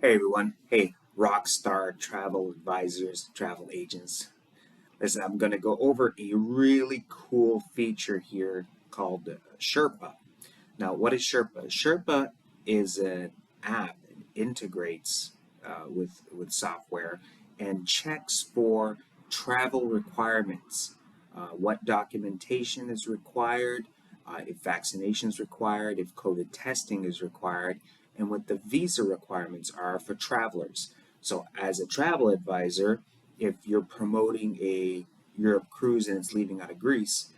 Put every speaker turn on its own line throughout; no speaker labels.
Hey everyone, hey Rockstar travel advisors, travel agents. Listen, I'm going to go over a really cool feature here called Sherpa. Now, what is Sherpa? Sherpa is an app that integrates with software and checks for travel requirements. What documentation is required, if vaccination is required, if COVID testing is required, and what the visa requirements are for travelers. So, as a travel advisor, if you're promoting a Europe cruise and it's leaving out of Greece,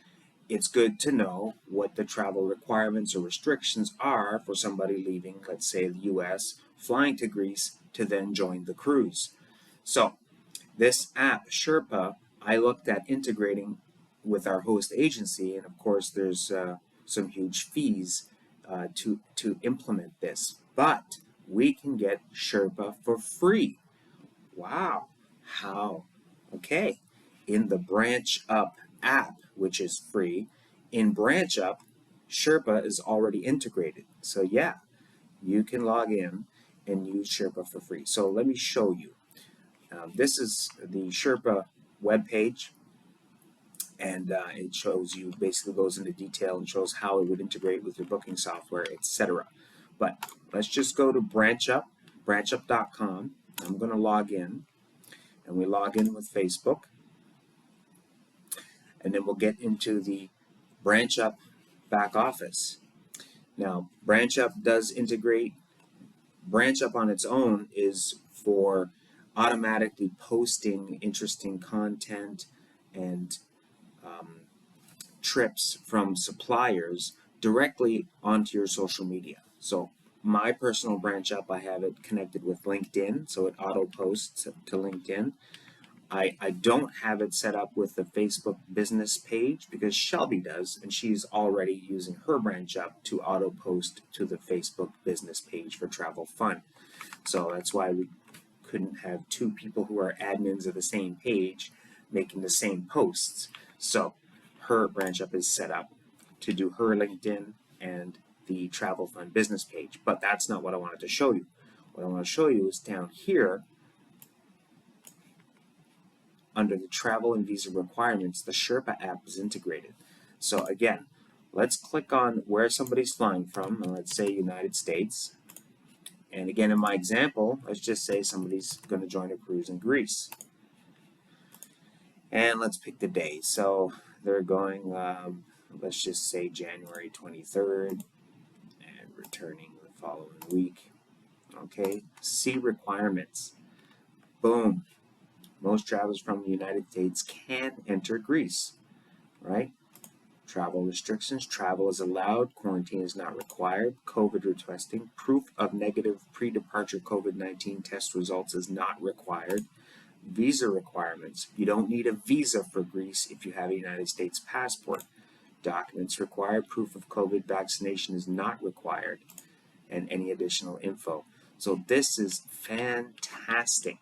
it's good to know what the travel requirements or restrictions are for somebody leaving, let's say, the US, flying to Greece to then join the cruise. So, this app, Sherpa, I looked at integrating with our host agency, and of course, there's some huge fees to implement this. But we can get Sherpa for free. Wow. How? Okay. In the Branch Up app, which is free, in Branch Up, Sherpa is already integrated. So yeah, you can log in and use Sherpa for free. So let me show you. This is the Sherpa webpage, and it shows you, basically goes into detail and shows how it would integrate with your booking software, etc. But let's just go to branchup.com. I'm going to log in, and we log in with Facebook, and then we'll get into the Branch Up back office. Now, Branch Up does integrate. Branch Up on its own is for automatically posting interesting content and trips from suppliers directly onto your social media. So my personal Branch Up, I have it connected with LinkedIn, so it auto posts to LinkedIn. I don't have it set up with the Facebook business page because Shelby does, and she's already using her Branch Up to auto post to the Facebook business page for Travel Fun. So that's why we couldn't have two people who are admins of the same page making the same posts. So her Branch Up is set up to do her LinkedIn and the Travel Fun business page. But that's not what I wanted to show you. What I want to show you is down here under the travel and visa requirements, the Sherpa app is integrated. So again, let's click on where somebody's flying from. Let's say United States. And again, in my example, let's just say somebody's going to join a cruise in Greece. And let's pick the day. So they're going, let's just say January 23rd and returning the following week. Okay, see requirements. Boom. Most travelers from the United States can enter Greece, right? Travel restrictions. Travel is allowed. Quarantine is not required. COVID testing. Proof of negative pre-departure COVID-19 test results is not required. Visa requirements. You don't need a visa for Greece if you have a United States passport. Documents required. Proof of COVID vaccination is not required. And any additional info. So this is fantastic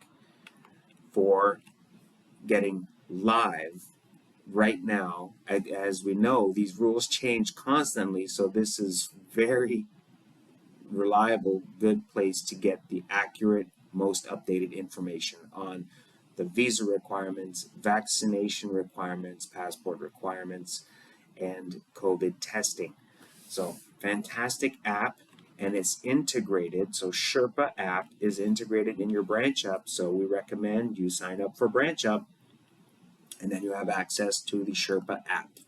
for getting live right now. As we know, these rules change constantly, so this is very reliable, good place to get the accurate, most updated information on the visa requirements, vaccination requirements, passport requirements, and COVID testing. So fantastic app. And it's integrated, so Sherpa app is integrated in your Branch Up, so we recommend you sign up for Branch Up, and then you have access to the Sherpa app.